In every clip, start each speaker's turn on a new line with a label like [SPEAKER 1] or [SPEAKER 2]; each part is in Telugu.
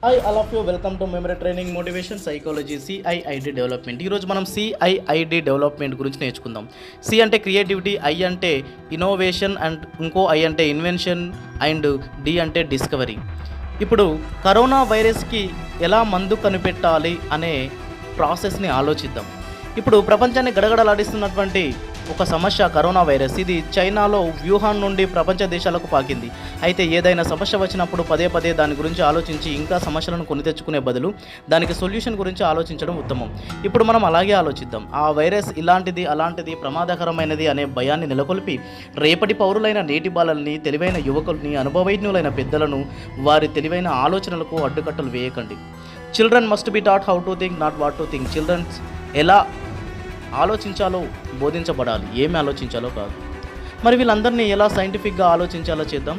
[SPEAKER 1] Hi all of you, welcome to memory training motivation psychology CIID development. ఈరోజు మనం సిఐఐడి డెవలప్మెంట్ గురించి నేర్చుకుందాం. సి అంటే క్రియేటివిటీ, ఐ అంటే ఇన్నోవేషన్, అండ్ ఇంకో ఐ అంటే ఇన్వెన్షన్, అండ్ డి అంటే డిస్కవరీ. ఇప్పుడు కరోనా వైరస్కి ఎలా మందు కనిపెట్టాలి అనే ప్రాసెస్ని ఆలోచిద్దాం. ఇప్పుడు ప్రపంచాన్ని గడగడలాడిస్తున్నటువంటి ఒక సమస్య కరోనా వైరస్. ఇది చైనాలో వ్యూహాన్ నుండి ప్రపంచ దేశాలకు పాకింది. అయితే ఏదైనా సమస్య వచ్చినప్పుడు పదే పదే దాని గురించి ఆలోచించి ఇంకా సమస్యలను కొని తెచ్చుకునే బదులు దానికి సొల్యూషన్ గురించి ఆలోచించడం ఉత్తమం. ఇప్పుడు మనం అలాగే ఆలోచిద్దాం. ఆ వైరస్ ఇలాంటిది, అలాంటిది, ప్రమాదకరమైనది అనే భయాన్ని నెలకొల్పి రేపటి పౌరులైన నేటి బాలల్ని, తెలివైన యువకుల్ని, అనుభవజ్ఞులైన పెద్దలను వారి తెలివైన ఆలోచనలకు అడ్డుకట్టలు వేయకండి. Children must be taught how to think, not what to think. Childrens ఎలా ఆలోచించాలో బోధించబడాలి, ఏమి ఆలోచించాలో కాదు. మరి వీళ్ళందరినీ ఎలా సైంటిఫిక్గా ఆలోచించాలో చేద్దాం.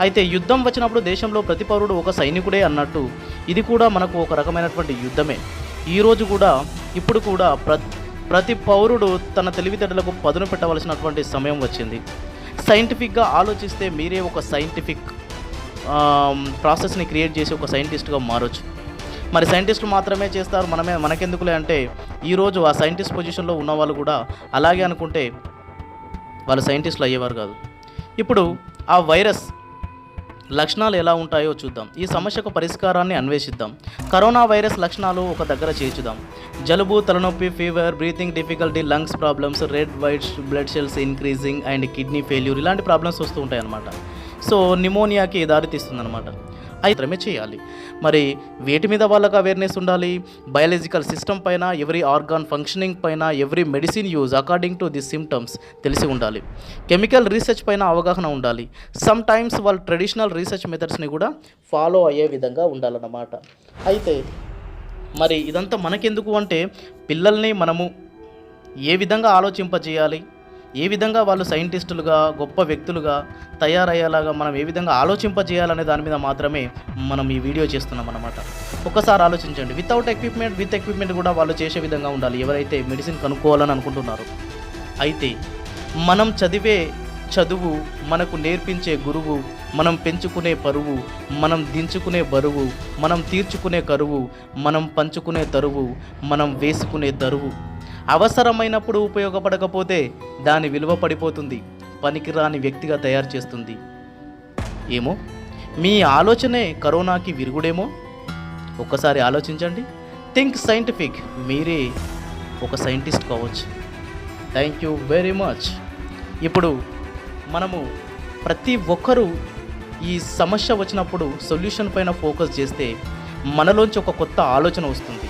[SPEAKER 1] అయితే యుద్ధం వచ్చినప్పుడు దేశంలో ప్రతి పౌరుడు ఒక సైనికుడే అన్నట్టు ఇది కూడా మనకు ఒక రకమైనటువంటి యుద్ధమే. ఈరోజు కూడా, ఇప్పుడు కూడా ప్రతి పౌరుడు తన తెలివితేటలకు పదును పెట్టవలసినటువంటి సమయం వచ్చింది. సైంటిఫిక్గా ఆలోచిస్తే మీరే ఒక సైంటిఫిక్ ప్రాసెస్ని క్రియేట్ చేసి ఒక సైంటిస్ట్గా మారొచ్చు. మరి సైంటిస్టులు మాత్రమే చేస్తారు, మనకెందుకులే అంటే ఈరోజు ఆ సైంటిస్ట్ పొజిషన్లో ఉన్న వాళ్ళు కూడా అలాగే అనుకుంటే వాళ్ళు సైంటిస్టులు అయ్యేవారు కాదు. ఇప్పుడు ఆ వైరస్ లక్షణాలు ఎలా ఉంటాయో చూద్దాం. ఈ సమస్యకు పరిష్కారాన్ని అన్వేషిద్దాం. కరోనా వైరస్ లక్షణాలు ఒక దగ్గర చేర్చుదాం. జలుబు, తలనొప్పి, fever, breathing difficulty, lungs problems, red white blood cells increasing and kidney failure, ఇలాంటి ప్రాబ్లమ్స్ వస్తూ ఉంటాయి అన్నమాట. సో నిమోనియాకి దారితీస్తుంది అనమాట. అయితే చేయాలి. మరి వేటి మీద వాళ్ళకి అవేర్నెస్ ఉండాలి? బయాలజికల్ సిస్టమ్ పైన, ఎవ్రీ ఆర్గాన్ ఫంక్షనింగ్ పైన, every medicine use according to the symptoms తెలిసి ఉండాలి. కెమికల్ రీసెర్చ్ పైన అవగాహన ఉండాలి. సమ్ టైమ్స్ వాళ్ళు ట్రెడిషనల్ రీసెర్చ్ మెథడ్స్ని కూడా ఫాలో అయ్యే విధంగా ఉండాలన్నమాట. అయితే మరి ఇదంతా మనకెందుకు అంటే పిల్లల్ని మనము ఏ విధంగా ఆలోచింపజేయాలి, ఏ విధంగా వాళ్ళు సైంటిస్టులుగా, గొప్ప వ్యక్తులుగా తయారయ్యేలాగా మనం ఏ విధంగా ఆలోచింపజేయాలనే దాని మీద మాత్రమే మనం ఈ వీడియో చేస్తున్నాం అన్నమాట. ఒక్కసారి ఆలోచించండి. విత్ ఎక్విప్మెంట్ కూడా వాళ్ళు చేసే విధంగా ఉండాలి ఎవరైతే మెడిసిన్ కనుక్కోవాలని అనుకుంటున్నారో. అయితే మనం చదివే చదువు, మనకు నేర్పించే గురువు, మనం పెంచుకునే పరువు, మనం దించుకునే బరువు, మనం తీర్చుకునే కరువు, మనం పంచుకునే తరువు, మనం వేసుకునే దరువు అవసరమైనప్పుడు ఉపయోగపడకపోతే దాని విలువ పడిపోతుంది, పనికిరాని వ్యక్తిగా తయారు చేస్తుంది. ఏమో మీ ఆలోచనే కరోనాకి విరుగుడేమో. ఒక్కసారి ఆలోచించండి. Think scientific. మీరే ఒక సైంటిస్ట్ కావచ్చు. Thank you very much. ఇప్పుడు మనము ప్రతి ఒక్కరూ ఈ సమస్య వచ్చినప్పుడు సొల్యూషన్ పైన ఫోకస్ చేస్తే మనలోంచి ఒక కొత్త ఆలోచన వస్తుంది.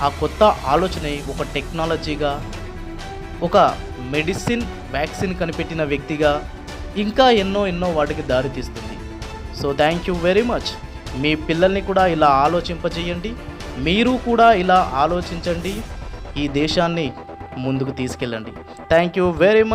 [SPEAKER 1] ఆ కొత్త ఆలోచనే ఒక టెక్నాలజీగా, ఒక మెడిసిన్, వ్యాక్సిన్ కనిపెట్టిన వ్యక్తిగా, ఇంకా ఎన్నో వాటికి దారితీస్తుంది. So thank you very much. మీ పిల్లల్ని కూడా ఇలా ఆలోచింపజేయండి. మీరు కూడా ఇలా ఆలోచించండి. ఈ దేశాన్ని ముందుకు తీసుకెళ్ళండి. Thank you very much.